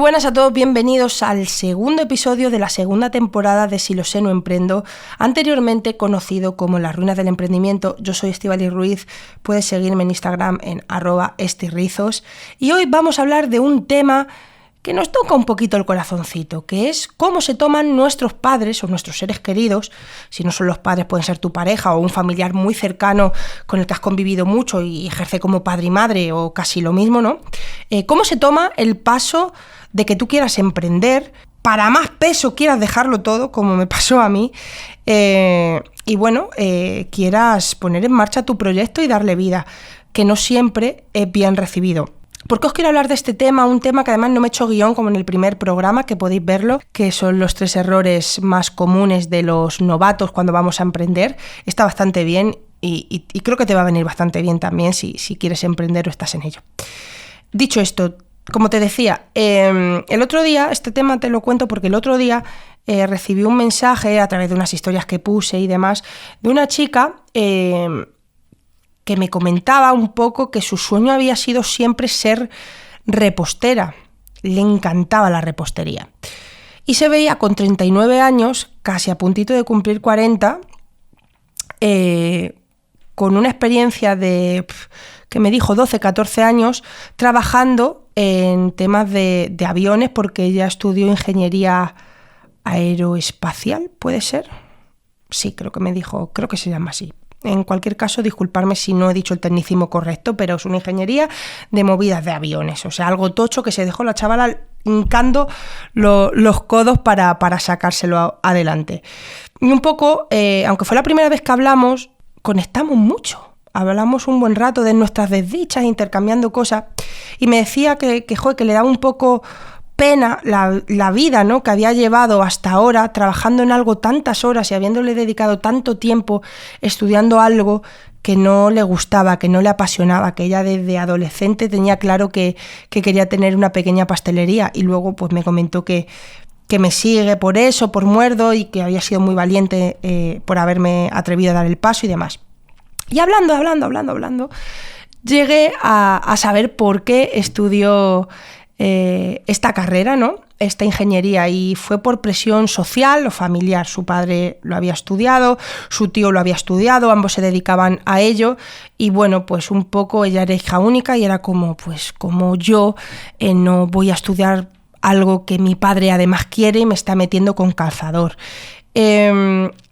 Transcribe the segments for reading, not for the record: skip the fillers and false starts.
buenas a todos, bienvenidos al segundo episodio de la segunda temporada de Si lo sé no emprendo, anteriormente conocido como Las ruinas del emprendimiento. Yo soy Estíbaliz Ruiz, puedes seguirme en Instagram en @estirrizos y hoy vamos a hablar de un tema que nos toca un poquito el corazoncito, que es cómo se toman nuestros padres o nuestros seres queridos, si no son los padres pueden ser tu pareja o un familiar muy cercano con el que has convivido mucho y ejerce como padre y madre o casi lo mismo, ¿no? Cómo se toma el paso de que tú quieras emprender, para más peso quieras dejarlo todo, como me pasó a mí, quieras poner en marcha tu proyecto y darle vida, que no siempre es bien recibido. ¿Por qué os quiero hablar de este tema? Un tema que además no me he hecho guión como en el primer programa, que podéis verlo, que son los 3 errores más comunes de los novatos cuando vamos a emprender. Está bastante bien y creo que te va a venir bastante bien también si quieres emprender o estás en ello. Dicho esto, como te decía, el otro día, este tema te lo cuento porque el otro día recibí un mensaje a través de unas historias que puse y demás, de una chica que me comentaba un poco que su sueño había sido siempre ser repostera. Le encantaba la repostería. Y se veía con 39 años, casi a puntito de cumplir 40, con una experiencia de, que me dijo, 12, 14 años, trabajando en temas de aviones, porque ella estudió ingeniería aeroespacial, ¿puede ser? Sí, creo que me dijo, creo que se llama así. En cualquier caso, disculparme si no he dicho el tecnicismo correcto, pero es una ingeniería de movidas de aviones, o sea, algo tocho que se dejó la chavala hincando los codos para sacárselo adelante. Y un poco, aunque fue la primera vez que hablamos, conectamos mucho. Hablamos un buen rato de nuestras desdichas, intercambiando cosas, y me decía que le daba un poco pena la vida, ¿no?, que había llevado hasta ahora trabajando en algo tantas horas y habiéndole dedicado tanto tiempo estudiando algo que no le gustaba, que no le apasionaba, que ella desde adolescente tenía claro que quería tener una pequeña pastelería, y luego pues me comentó que me sigue por eso, por Muerdo, y que había sido muy valiente por haberme atrevido a dar el paso y demás. Y hablando, llegué a saber por qué estudió esta carrera, ¿no?, esta ingeniería, y fue por presión social o familiar. Su padre lo había estudiado, su tío lo había estudiado, ambos se dedicaban a ello, y bueno, pues un poco ella era hija única y era como yo no voy a estudiar algo que mi padre además quiere y me está metiendo con calzador.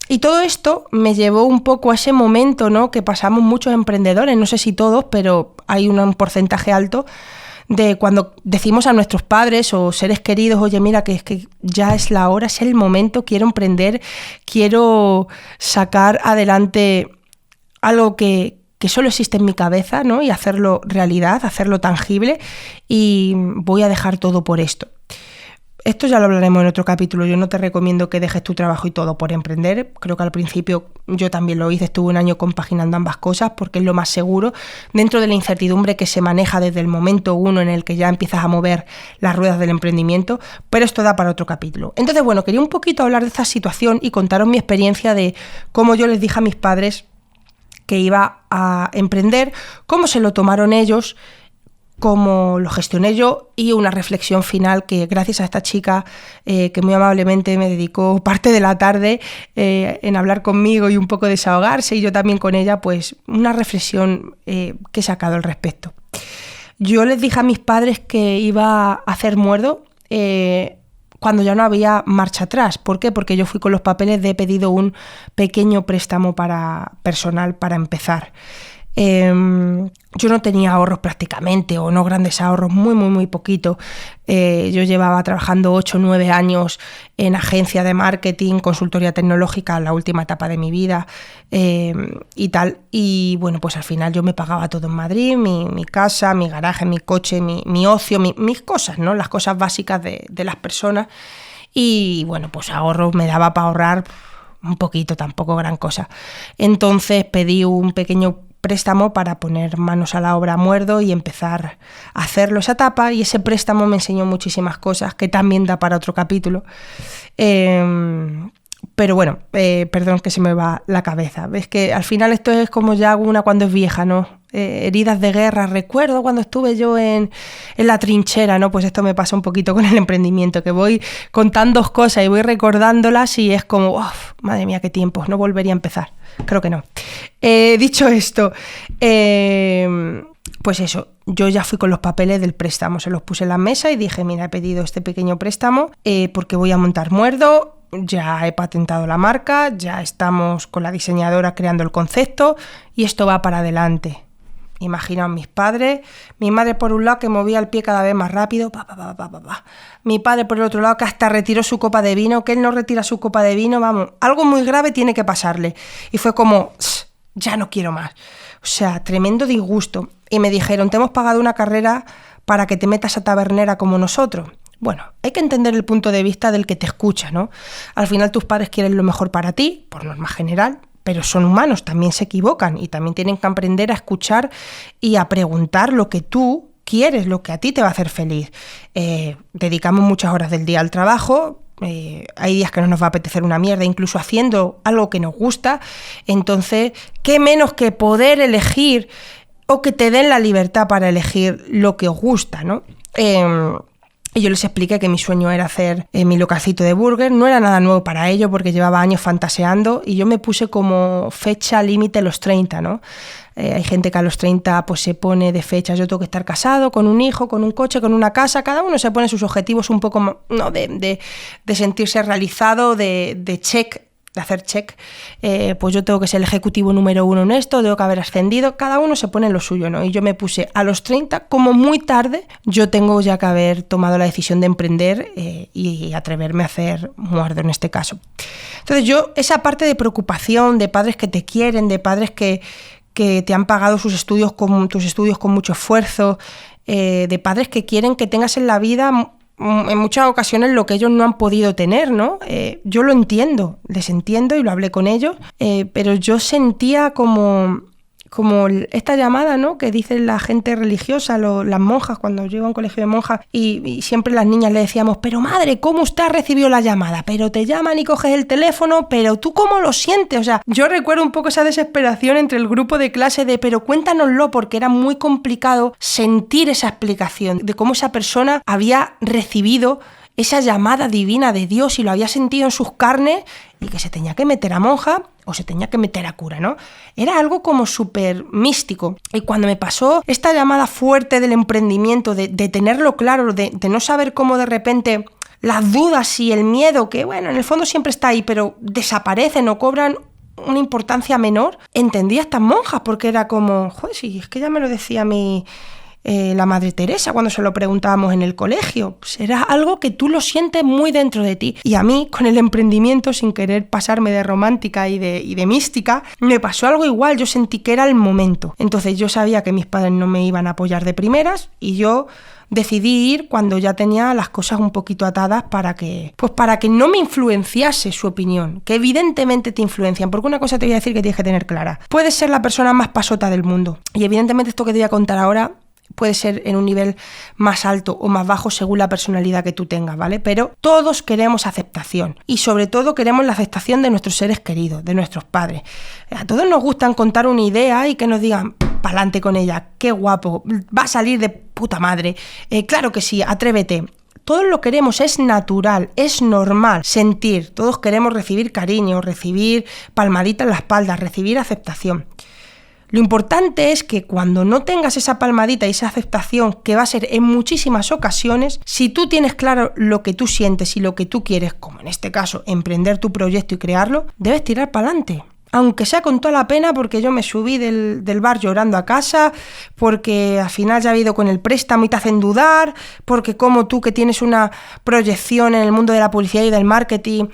Y todo esto me llevó un poco a ese momento, ¿no?, que pasamos muchos emprendedores, no sé si todos, pero hay un porcentaje alto, de cuando decimos a nuestros padres o seres queridos, oye, mira, que es que ya es la hora, es el momento, quiero emprender, quiero sacar adelante algo que solo existe en mi cabeza, ¿no?, y hacerlo realidad, hacerlo tangible, y voy a dejar todo por esto. Esto ya lo hablaremos en otro capítulo. Yo no te recomiendo que dejes tu trabajo y todo por emprender. Creo que al principio yo también lo hice, estuve un año compaginando ambas cosas porque es lo más seguro dentro de la incertidumbre que se maneja desde el momento uno en el que ya empiezas a mover las ruedas del emprendimiento, pero esto da para otro capítulo. Entonces, bueno, quería un poquito hablar de esta situación y contaros mi experiencia de cómo yo les dije a mis padres que iba a emprender, cómo se lo tomaron ellos, cómo lo gestioné yo, y una reflexión final que gracias a esta chica que muy amablemente me dedicó parte de la tarde en hablar conmigo y un poco desahogarse, y yo también con ella, pues una reflexión que he sacado al respecto. Yo les dije a mis padres que iba a hacer Muerdo cuando ya no había marcha atrás. ¿Por qué? Porque yo fui con los papeles de he pedido un pequeño préstamo personal para empezar. Yo no tenía ahorros prácticamente, o no grandes ahorros, muy poquito. Yo llevaba trabajando 8 o 9 años en agencia de marketing, consultoría tecnológica, la última etapa de mi vida, y tal. Y bueno, pues al final yo me pagaba todo en Madrid, mi casa, mi garaje, mi coche, mi ocio, mis cosas, ¿no?, las cosas básicas de las personas. Y bueno, pues ahorros me daba para ahorrar un poquito, tampoco gran cosa. Entonces pedí un pequeño préstamo para poner manos a la obra a Muerdo y empezar a hacerlo esa etapa, y ese préstamo me enseñó muchísimas cosas que también da para otro capítulo. Pero bueno, perdón que se me va la cabeza. Ves que al final esto es como ya una cuando es vieja, ¿no? heridas de guerra. Recuerdo cuando estuve yo en la trinchera, ¿no? Pues esto me pasa un poquito con el emprendimiento, que voy contando cosas y voy recordándolas y es como, ¡uf! Madre mía, qué tiempos, no volvería a empezar. Creo que no. Dicho esto, pues eso, yo ya fui con los papeles del préstamo, se los puse en la mesa y dije, mira, he pedido este pequeño préstamo porque voy a montar Muerdo, ya he patentado la marca, ya estamos con la diseñadora creando el concepto y esto va para adelante. Imaginaos mis padres, mi madre por un lado que movía el pie cada vez más rápido, mi padre por el otro lado que hasta retiró su copa de vino, que él no retira su copa de vino, vamos, algo muy grave tiene que pasarle. Y fue como, ya no quiero más. O sea, tremendo disgusto. Y me dijeron, te hemos pagado una carrera para que te metas a tabernera como nosotros. Bueno, hay que entender el punto de vista del que te escucha, ¿no? Al final tus padres quieren lo mejor para ti, por norma general, pero son humanos, también se equivocan y también tienen que aprender a escuchar y a preguntar lo que tú quieres, lo que a ti te va a hacer feliz. Dedicamos muchas horas del día al trabajo. Hay días que no nos va a apetecer una mierda, incluso haciendo algo que nos gusta. Entonces, ¿qué menos que poder elegir o que te den la libertad para elegir lo que os gusta, ¿no? Y yo les expliqué que mi sueño era hacer mi localcito de burger. No era nada nuevo para ello porque llevaba años fantaseando y yo me puse como fecha límite los 30, ¿no? Hay gente que a los 30 pues se pone de fecha, yo tengo que estar casado, con un hijo, con un coche, con una casa, cada uno se pone sus objetivos un poco, ¿no? de sentirse realizado, de check, de hacer check, pues yo tengo que ser el ejecutivo número 1 en esto, tengo que haber ascendido, cada uno se pone en lo suyo, ¿no? Y yo me puse a los 30, como muy tarde, yo tengo ya que haber tomado la decisión de emprender y atreverme a hacer Muerdo en este caso. Entonces yo, esa parte de preocupación, de padres que te quieren, de padres que te han pagado tus estudios con mucho esfuerzo, de padres que quieren que tengas en la vida en muchas ocasiones lo que ellos no han podido tener, ¿no? Yo lo entiendo, les entiendo y lo hablé con ellos, pero yo sentía como esta llamada, ¿no? Que dicen la gente religiosa, las monjas, cuando yo iba a un colegio de monjas y siempre las niñas le decíamos, pero madre, ¿cómo usted ha recibido la llamada? Pero te llaman y coges el teléfono, pero ¿tú cómo lo sientes? O sea, yo recuerdo un poco esa desesperación entre el grupo de clase de, pero cuéntanoslo, porque era muy complicado sentir esa explicación de cómo esa persona había recibido esa llamada divina de Dios y lo había sentido en sus carnes y que se tenía que meter a monja o se tenía que meter a cura, ¿no? Era algo como súper místico. Y cuando me pasó esta llamada fuerte del emprendimiento, de tenerlo claro, de no saber cómo de repente las dudas y el miedo, que bueno, en el fondo siempre está ahí, pero desaparecen o cobran una importancia menor, entendí a estas monjas porque era como, joder, sí, es que ya me lo decía la Madre Teresa cuando se lo preguntábamos en el colegio. Pues era algo que tú lo sientes muy dentro de ti. Y a mí, con el emprendimiento, sin querer pasarme de romántica y de mística, me pasó algo igual. Yo sentí que era el momento. Entonces yo sabía que mis padres no me iban a apoyar de primeras y yo decidí ir cuando ya tenía las cosas un poquito atadas para que no me influenciase su opinión, que evidentemente te influencian, porque una cosa te voy a decir que tienes que tener clara. Puedes ser la persona más pasota del mundo y evidentemente esto que te voy a contar ahora puede ser en un nivel más alto o más bajo según la personalidad que tú tengas, ¿vale? Pero todos queremos aceptación y sobre todo queremos la aceptación de nuestros seres queridos, de nuestros padres. A todos nos gustan contar una idea y que nos digan, pa'lante con ella, qué guapo, va a salir de puta madre, claro que sí, atrévete. Todos lo queremos, es natural, es normal sentir, todos queremos recibir cariño, recibir palmaditas en la espalda, recibir aceptación. Lo importante es que cuando no tengas esa palmadita y esa aceptación, que va a ser en muchísimas ocasiones, si tú tienes claro lo que tú sientes y lo que tú quieres, como en este caso, emprender tu proyecto y crearlo, debes tirar para adelante. Aunque sea con toda la pena, porque yo me subí del bar llorando a casa, porque al final ya he ido con el préstamo y te hacen dudar, porque como tú que tienes una proyección en el mundo de la publicidad y del marketing,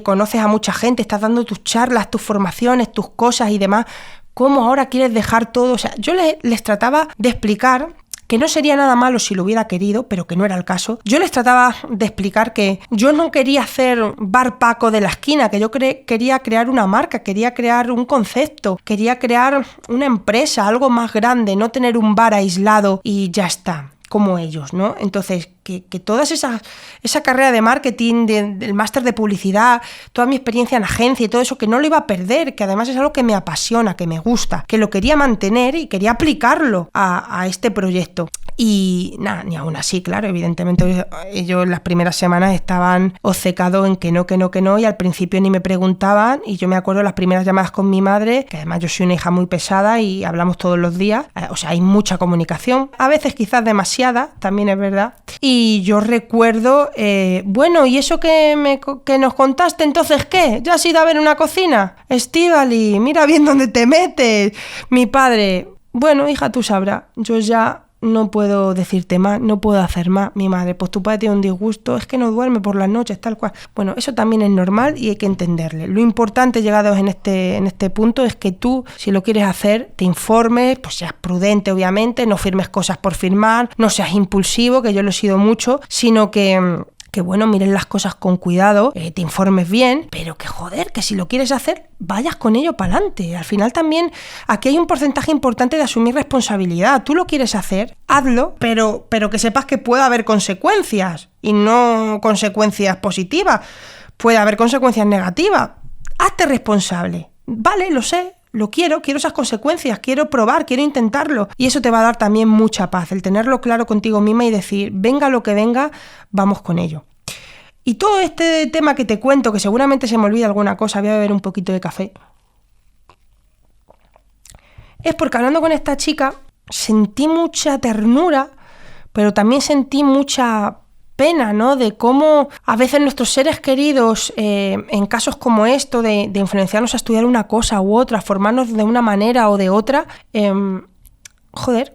conoces a mucha gente, estás dando tus charlas, tus formaciones, tus cosas y demás, ¿cómo ahora quieres dejar todo? O sea, yo les trataba de explicar que no sería nada malo si lo hubiera querido, pero que no era el caso. Yo les trataba de explicar que yo no quería hacer bar Paco de la esquina, que yo quería crear una marca, quería crear un concepto, quería crear una empresa, algo más grande, no tener un bar aislado y ya está. como ellos, ¿no? Entonces, que toda esa carrera de marketing, del máster de publicidad, toda mi experiencia en agencia y todo eso, que no lo iba a perder, que además es algo que me apasiona, que me gusta, que lo quería mantener y quería aplicarlo a este proyecto. Y nada, ni aún así, claro, evidentemente ellos las primeras semanas estaban obcecados en que no, y al principio ni me preguntaban, y yo me acuerdo de las primeras llamadas con mi madre, que además yo soy una hija muy pesada y hablamos todos los días, o sea, hay mucha comunicación, a veces quizás demasiada, también es verdad, y yo recuerdo, bueno, ¿y eso que nos contaste entonces qué? ¿Ya has ido a ver una cocina? Estíbali, mira bien dónde te metes. Mi padre, bueno, hija, tú sabrás, yo ya no puedo decirte más, no puedo hacer más. Mi madre, pues tu padre tiene un disgusto, es que no duerme por las noches, tal cual. Bueno, eso también es normal y hay que entenderle. Lo importante, llegados en este punto, es que tú, si lo quieres hacer, te informes, pues seas prudente, obviamente, no firmes cosas por firmar, no seas impulsivo, que yo lo he sido mucho, sino que bueno, miren las cosas con cuidado, te informes bien, pero que joder, que si lo quieres hacer, vayas con ello para adelante. Al final también aquí hay un porcentaje importante de asumir responsabilidad. Tú lo quieres hacer, hazlo, pero que sepas que puede haber consecuencias y no consecuencias positivas. Puede haber consecuencias negativas. Hazte responsable. Vale, lo sé. Lo quiero esas consecuencias, quiero probar, quiero intentarlo. Y eso te va a dar también mucha paz, el tenerlo claro contigo misma y decir, venga lo que venga, vamos con ello. Y todo este tema que te cuento, que seguramente se me olvida alguna cosa, voy a beber un poquito de café, es porque hablando con esta chica sentí mucha ternura, pero también sentí mucha pena, ¿no? De cómo a veces nuestros seres queridos, en casos como esto, de influenciarnos a estudiar una cosa u otra, formarnos de una manera o de otra,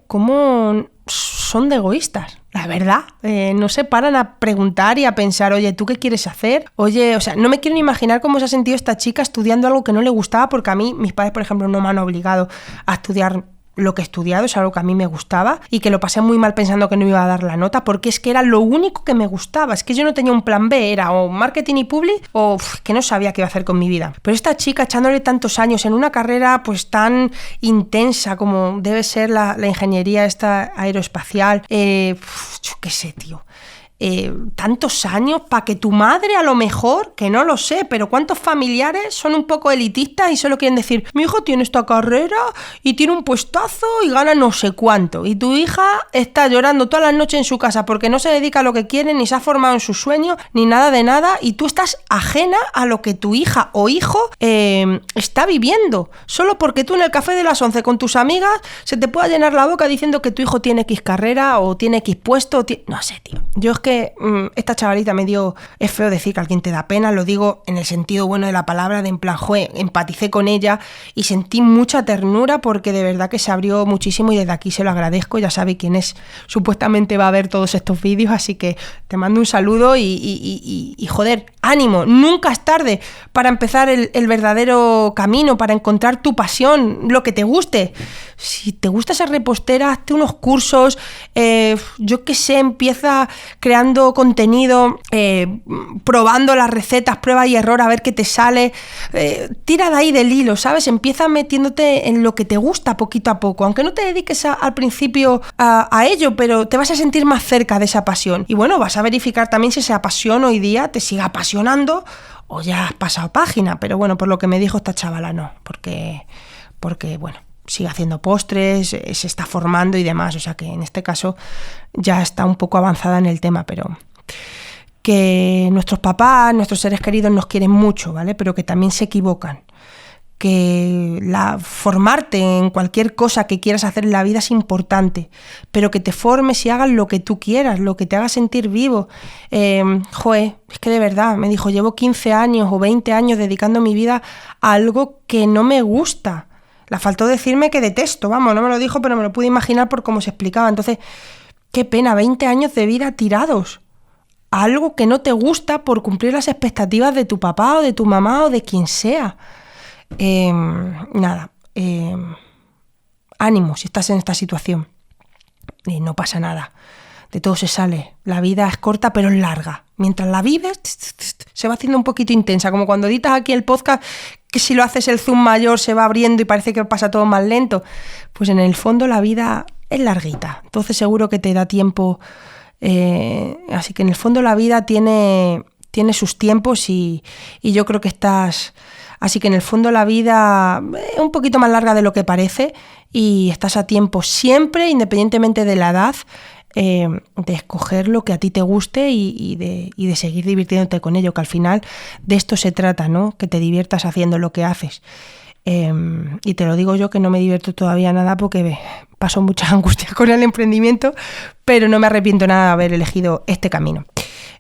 cómo son de egoístas, la verdad. No se paran a preguntar y a pensar, oye, ¿tú qué quieres hacer? Oye, o sea, no me quiero ni imaginar cómo se ha sentido esta chica estudiando algo que no le gustaba, porque a mí, mis padres, por ejemplo, no me han obligado a estudiar lo que he estudiado, es algo que a mí me gustaba y que lo pasé muy mal pensando que no iba a dar la nota, porque es que era lo único que me gustaba, es que yo no tenía un plan B, era o marketing y publi o que no sabía qué iba a hacer con mi vida. Pero esta chica, echándole tantos años en una carrera pues tan intensa como debe ser la ingeniería esta aeroespacial, yo qué sé, tío. Tantos años para que tu madre, a lo mejor, que no lo sé, pero cuántos familiares son un poco elitistas y solo quieren decir, mi hijo tiene esta carrera y tiene un puestazo y gana no sé cuánto, y tu hija está llorando todas las noches en su casa porque no se dedica a lo que quiere, ni se ha formado en sus sueños, ni nada de nada, y tú estás ajena a lo que tu hija o hijo está viviendo, solo porque tú en el café de las 11 con tus amigas se te pueda llenar la boca diciendo que tu hijo tiene X carrera o tiene X puesto, no sé, tío. Yo es que esta chavalita me dio, es feo decir que alguien te da pena, lo digo en el sentido bueno de la palabra, de en plan, empaticé con ella y sentí mucha ternura porque de verdad que se abrió muchísimo y desde aquí se lo agradezco. Ya sabe quién es, supuestamente va a ver todos estos vídeos, así que te mando un saludo y joder, ánimo, nunca es tarde para empezar el verdadero camino, para encontrar tu pasión, lo que te guste. Si te gusta ser repostera, hazte unos cursos, yo qué sé, empieza creando contenido, probando las recetas, prueba y error a ver qué te sale, tira de ahí del hilo, ¿sabes? Empieza metiéndote en lo que te gusta poquito a poco, aunque no te dediques al principio a ello, pero te vas a sentir más cerca de esa pasión. Y bueno, vas a verificar también si esa pasión hoy día te sigue apasionando o ya has pasado página, pero bueno, por lo que me dijo esta chavala no, porque bueno, sigue haciendo postres, se está formando y demás, o sea que en este caso ya está un poco avanzada en el tema, pero que nuestros papás, nuestros seres queridos nos quieren mucho, ¿vale? Pero que también se equivocan, que formarte en cualquier cosa que quieras hacer en la vida es importante, pero que te formes y hagas lo que tú quieras, lo que te haga sentir vivo. Es que de verdad, me dijo, llevo 15 años o 20 años dedicando mi vida a algo que no me gusta. Le faltó decirme que detesto, vamos, no me lo dijo, pero me lo pude imaginar por cómo se explicaba. Entonces, qué pena, 20 años de vida tirados a algo que no te gusta por cumplir las expectativas de tu papá o de tu mamá o de quien sea. Ánimo si estás en esta situación. No pasa nada, de todo se sale. La vida es corta pero es larga. Mientras la vives, se va haciendo un poquito intensa, como cuando editas aquí el podcast, que si lo haces el zoom mayor se va abriendo y parece que pasa todo más lento. Pues en el fondo la vida es larguita, entonces seguro que te da tiempo. Así que en el fondo la vida tiene sus tiempos y yo creo que estás... Así que en el fondo la vida es un poquito más larga de lo que parece y estás a tiempo siempre, independientemente de la edad, de escoger lo que a ti te guste y de seguir divirtiéndote con ello, que al final de esto se trata, ¿no? Que te diviertas haciendo lo que haces. Y te lo digo yo, que no me divierto todavía nada porque paso mucha angustia con el emprendimiento, pero no me arrepiento nada de haber elegido este camino.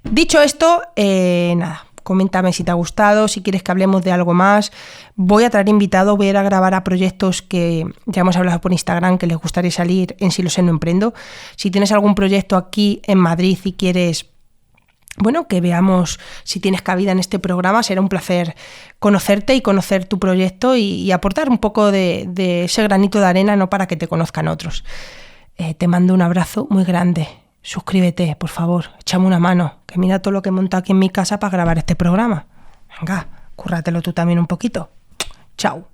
Dicho esto, nada, coméntame si te ha gustado, si quieres que hablemos de algo más. Voy a traer invitados, voy a ir a grabar a proyectos que ya hemos hablado por Instagram que les gustaría salir en Si lo sé, no emprendo. Si tienes algún proyecto aquí en Madrid y quieres, bueno, que veamos si tienes cabida en este programa, será un placer conocerte y conocer tu proyecto y aportar un poco de ese granito de arena, ¿no? Para que te conozcan otros. Te mando un abrazo muy grande. Suscríbete, por favor, échame una mano, que mira todo lo que he montado aquí en mi casa para grabar este programa. Venga, cúrratelo tú también un poquito. Chao.